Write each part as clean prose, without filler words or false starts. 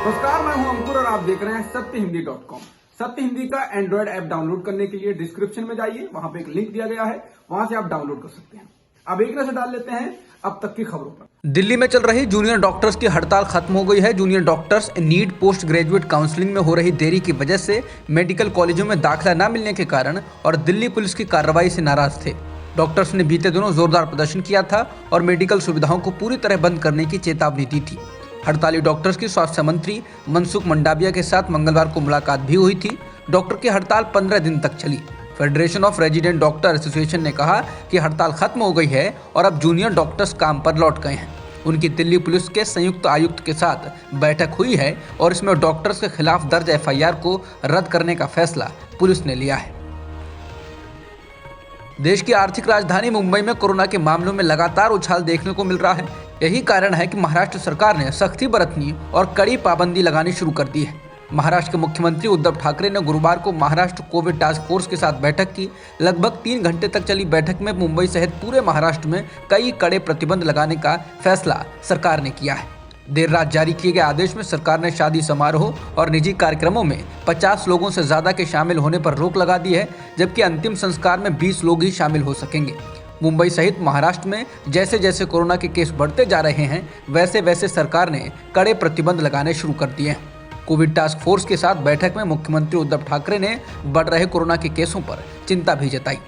नमस्कार, मैं हूं अंकुर और आप देख रहे हैं सत्यहिंदी.com। सत्य हिंदी का एंड्रॉइड ऐप डाउनलोड करने के लिए डिस्क्रिप्शन में जाइए, वहां पे एक लिंक दिया गया है, वहां से आप डाउनलोड कर सकते हैं। अब एक नजर डाल लेते हैं अब तक की खबरों पर। दिल्ली में चल रही जूनियर डॉक्टर्स की हड़ताल खत्म हो गई है। Junior doctors NEET post graduate counselling में हो रही देरी की वजह से मेडिकल कॉलेजों में दाखिला न मिलने के कारण और दिल्ली पुलिस की कार्रवाई से नाराज थे। डॉक्टर्स ने बीते दिनों जोरदार प्रदर्शन किया था और मेडिकल सुविधाओं को पूरी तरह बंद करने की चेतावनी दी थी। हड़ताली डॉक्टर्स की स्वास्थ्य मंत्री मनसुख मंडाविया के साथ मंगलवार को मुलाकात भी हुई थी। डॉक्टर की हड़ताल 15 दिन तक चली। Federation of resident doctor association ने कहा कि हड़ताल खत्म हो गई है और अब जूनियर डॉक्टर्स काम पर लौट गए हैं। उनकी दिल्ली पुलिस के संयुक्त आयुक्त के साथ बैठक हुई है और इसमें डॉक्टर्स के खिलाफ दर्ज एफआईआर को रद्द करने का फैसला पुलिस ने लिया है। देश की आर्थिक राजधानी मुंबई में कोरोना के मामलों में लगातार उछाल देखने को मिल रहा है। यही कारण है कि महाराष्ट्र सरकार ने सख्ती बरतनी और कड़ी पाबंदी लगानी शुरू कर दी है। महाराष्ट्र के मुख्यमंत्री उद्धव ठाकरे ने गुरुवार को महाराष्ट्र कोविड टास्क फोर्स के साथ बैठक की। लगभग 3 घंटे तक चली बैठक में मुंबई सहित पूरे महाराष्ट्र में कई कड़े प्रतिबंध लगाने का फैसला सरकार ने किया है। देर रात जारी किए गए आदेश में सरकार ने शादी समारोह और निजी कार्यक्रमों में 50 लोगों से ज्यादा के शामिल होने पर रोक लगा दी है, जबकि अंतिम संस्कार में 20 लोग ही शामिल हो सकेंगे। मुंबई सहित महाराष्ट्र में जैसे जैसे कोरोना के केस बढ़ते जा रहे हैं, वैसे वैसे सरकार ने कड़े प्रतिबंध लगाने शुरू कर दिए हैं। कोविड टास्क फोर्स के साथ बैठक में मुख्यमंत्री उद्धव ठाकरे ने बढ़ रहे कोरोना के केसों पर चिंता भी जताई।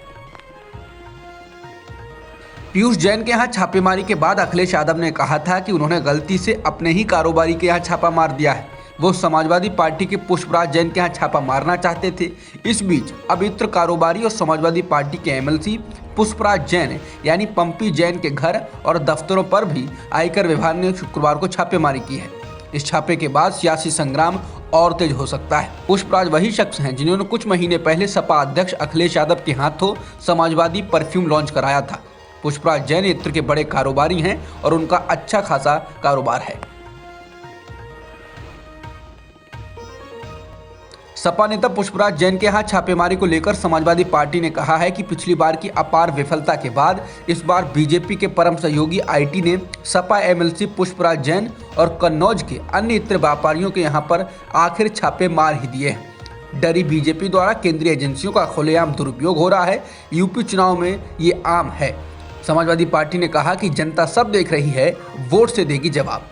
पीयूष जैन के यहाँ छापेमारी के बाद अखिलेश यादव ने कहा था कि उन्होंने गलती से अपने ही कारोबारी के यहाँ छापा मार दिया है। वो समाजवादी पार्टी के पुष्पराज जैन के यहाँ छापा मारना चाहते थे। इस बीच अब इत्र कारोबारी और समाजवादी पार्टी के एमएलसी पुष्पराज जैन यानी पंपी जैन के घर और दफ्तरों पर भी आयकर विभाग ने शुक्रवार को छापेमारी की है। इस छापे के बाद सियासी संग्राम और तेज हो सकता है। पुष्पराज वही शख्स हैं जिन्होंने कुछ महीने पहले सपा अध्यक्ष अखिलेश यादव के हाथों समाजवादी परफ्यूम लॉन्च कराया था। पुष्पराज जैन इत्र के बड़े कारोबारी हैं और उनका अच्छा खासा कारोबार है। सपा नेता पुष्पराज जैन के यहाँ छापेमारी को लेकर समाजवादी पार्टी ने कहा है कि पिछली बार की अपार विफलता के बाद इस बार बीजेपी के परम सहयोगी आईटी ने सपा एमएलसी पुष्पराज जैन और कन्नौज के अन्य इत्र व्यापारियों के यहाँ पर आखिर छापे मार ही दिए हैं। डरी बीजेपी द्वारा केंद्रीय एजेंसियों का खुलेआम दुरुपयोग हो रहा है। यूपी चुनाव में ये आम है। समाजवादी पार्टी ने कहा कि जनता सब देख रही है, वोट से देगी जवाब।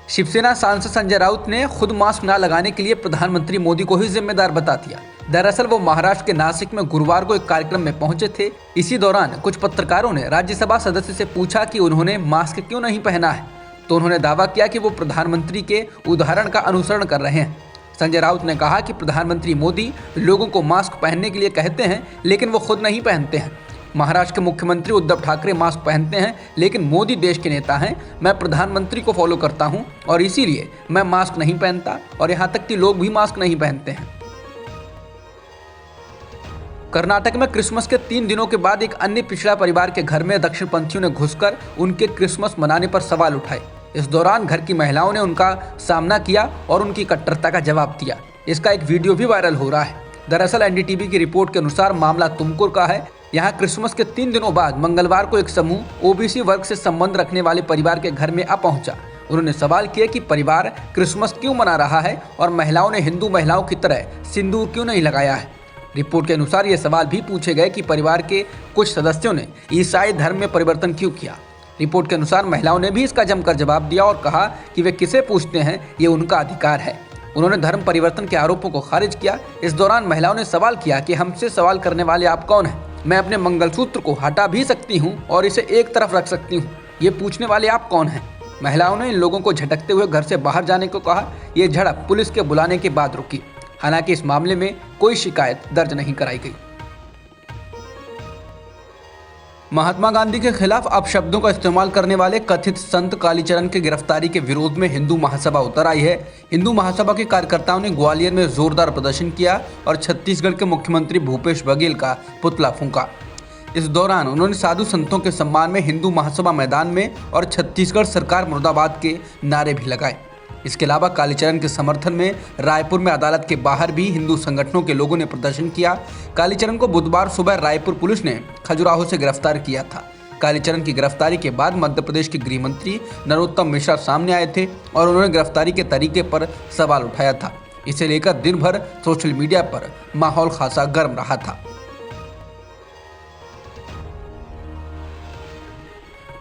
शिवसेना सांसद संजय राउत ने खुद मास्क न लगाने के लिए प्रधानमंत्री मोदी को ही जिम्मेदार बता दिया। दरअसल वो महाराष्ट्र के नासिक में गुरुवार को एक कार्यक्रम में पहुंचे थे। इसी दौरान कुछ पत्रकारों ने राज्यसभा सदस्य से पूछा कि उन्होंने मास्क क्यों नहीं पहना है, तो उन्होंने दावा किया कि वो प्रधानमंत्री के उदाहरण का अनुसरण कर रहे हैं। संजय राउत ने कहा कि प्रधानमंत्री मोदी लोगों को मास्क पहनने के लिए कहते हैं, लेकिन वो खुद नहीं पहनते हैं। महाराष्ट्र के मुख्यमंत्री उद्धव ठाकरे मास्क पहनते हैं, लेकिन मोदी देश के नेता हैं। मैं प्रधानमंत्री को फॉलो करता हूं और इसीलिए मैं मास्क नहीं पहनता और यहां तक कि लोग भी मास्क नहीं पहनते हैं। कर्नाटक में क्रिसमस के 3 दिनों के बाद एक अन्य पिछड़ा परिवार के घर में दक्षिणपंथियों ने घुसकर उनके क्रिसमस मनाने पर सवाल उठाए। इस दौरान घर की महिलाओं ने उनका सामना किया और उनकी कट्टरता का जवाब दिया। इसका एक वीडियो भी वायरल हो रहा है। दरअसल एनडीटीवी की रिपोर्ट के अनुसार मामला तुमकुर का है। यहाँ क्रिसमस के 3 दिनों बाद मंगलवार को एक समूह ओबीसी वर्ग से संबंध रखने वाले परिवार के घर में आ पहुंचा। उन्होंने सवाल किया कि परिवार क्रिसमस क्यों मना रहा है और महिलाओं ने हिंदू महिलाओं की तरह सिंदूर क्यों नहीं लगाया है। रिपोर्ट के अनुसार ये सवाल भी पूछे गए कि परिवार के कुछ सदस्यों ने ईसाई धर्म में परिवर्तन क्यों किया। रिपोर्ट के अनुसार महिलाओं ने भी इसका जमकर जवाब दिया और कहा कि वे किसे पूछते हैं, ये उनका अधिकार है। उन्होंने धर्म परिवर्तन के आरोपों को खारिज किया। इस दौरान महिलाओं ने सवाल किया कि हमसे सवाल करने वाले आप कौन हैं? मैं अपने मंगलसूत्र को हटा भी सकती हूँ और इसे एक तरफ रख सकती हूँ। ये पूछने वाले आप कौन हैं? महिलाओं ने इन लोगों को झटकते हुए घर से बाहर जाने को कहा। ये झड़प पुलिस के बुलाने के बाद रुकी। हालांकि इस मामले में कोई शिकायत दर्ज नहीं कराई गई। महात्मा गांधी के खिलाफ अपशब्दों का इस्तेमाल करने वाले कथित संत कालीचरण की गिरफ्तारी के विरोध में हिंदू महासभा उतर आई है। हिंदू महासभा के कार्यकर्ताओं ने ग्वालियर में जोरदार प्रदर्शन किया और छत्तीसगढ़ के मुख्यमंत्री भूपेश बघेल का पुतला फूंका। इस दौरान उन्होंने साधु संतों के सम्मान में हिंदू महासभा मैदान में और छत्तीसगढ़ सरकार मुर्दाबाद के नारे भी लगाए। इसके अलावा कालीचरण के समर्थन में रायपुर में अदालत के बाहर भी हिंदू संगठनों के लोगों ने प्रदर्शन किया। कालीचरण को बुधवार सुबह रायपुर पुलिस ने खजुराहो से गिरफ्तार किया था। कालीचरण की गिरफ्तारी के बाद मध्य प्रदेश के गृह मंत्री नरोत्तम मिश्रा सामने आए थे और उन्होंने गिरफ्तारी के तरीके पर सवाल उठाया था। इसे लेकर दिन भर सोशल मीडिया पर माहौल खासा गर्म रहा था।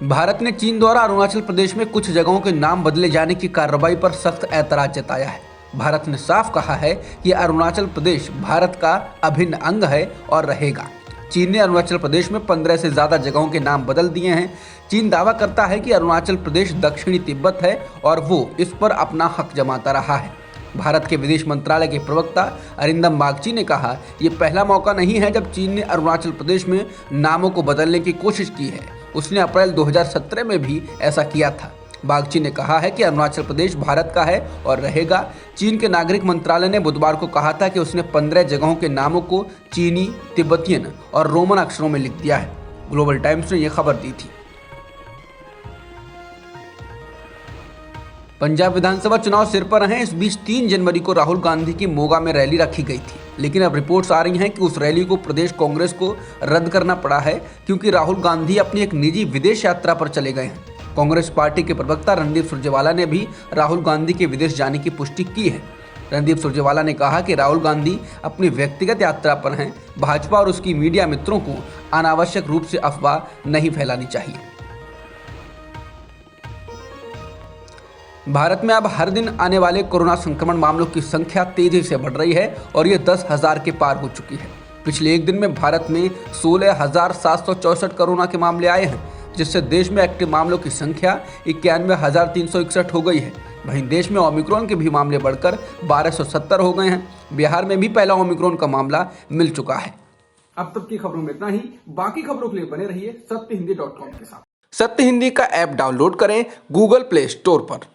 भारत ने चीन द्वारा अरुणाचल प्रदेश में कुछ जगहों के नाम बदले जाने की कार्रवाई पर सख्त ऐतराज जताया है। भारत ने साफ कहा है कि अरुणाचल प्रदेश भारत का अभिन्न अंग है और रहेगा। चीन ने अरुणाचल प्रदेश में 15 से ज्यादा जगहों के नाम बदल दिए हैं। चीन दावा करता है कि अरुणाचल प्रदेश दक्षिणी तिब्बत है और वो इस पर अपना हक जमाता रहा है। भारत के विदेश मंत्रालय के प्रवक्ता अरिंदम बागची ने कहा, ये पहला मौका नहीं है जब चीन ने अरुणाचल प्रदेश में नामों को बदलने की कोशिश की है। उसने अप्रैल 2017 में भी ऐसा किया था। बागची ने कहा है कि अरुणाचल प्रदेश भारत का है और रहेगा। चीन के नागरिक मंत्रालय ने बुधवार को कहा था कि उसने 15 जगहों के नामों को चीनी, तिब्बतियन और रोमन अक्षरों में लिख दिया है। ग्लोबल टाइम्स ने यह खबर दी थी। पंजाब विधानसभा चुनाव सिर पर हैं। इस बीच 3 जनवरी को राहुल गांधी की मोगा में रैली रखी गई थी, लेकिन अब रिपोर्ट्स आ रही हैं कि उस रैली को प्रदेश कांग्रेस को रद्द करना पड़ा है क्योंकि राहुल गांधी अपनी एक निजी विदेश यात्रा पर चले गए हैं। कांग्रेस पार्टी के प्रवक्ता रणदीप सुरजेवाला ने भी राहुल गांधी के विदेश जाने की पुष्टि की है। रणदीप सुरजेवाला ने कहा कि राहुल गांधी अपनी व्यक्तिगत यात्रा पर हैं। भाजपा और उसकी मीडिया मित्रों को अनावश्यक रूप से अफवाह नहीं फैलानी चाहिए। भारत में अब हर दिन आने वाले कोरोना संक्रमण मामलों की संख्या तेजी से बढ़ रही है और ये 10,000 के पार हो चुकी है। पिछले एक दिन में भारत में 16,764 कोरोना के मामले आए हैं, जिससे देश में एक्टिव मामलों की संख्या 91,361 हो गई है। वहीं देश में ओमिक्रॉन के भी मामले बढ़कर 1,270 हो गए हैं। बिहार में भी पहला ओमिक्रॉन का मामला मिल चुका है। अब तक की खबरों में इतना ही। बाकी खबरों के लिए बने रहिए सत्यहिंदी.com के साथ। सत्य हिंदी का ऐप डाउनलोड करें गूगल प्ले स्टोर पर।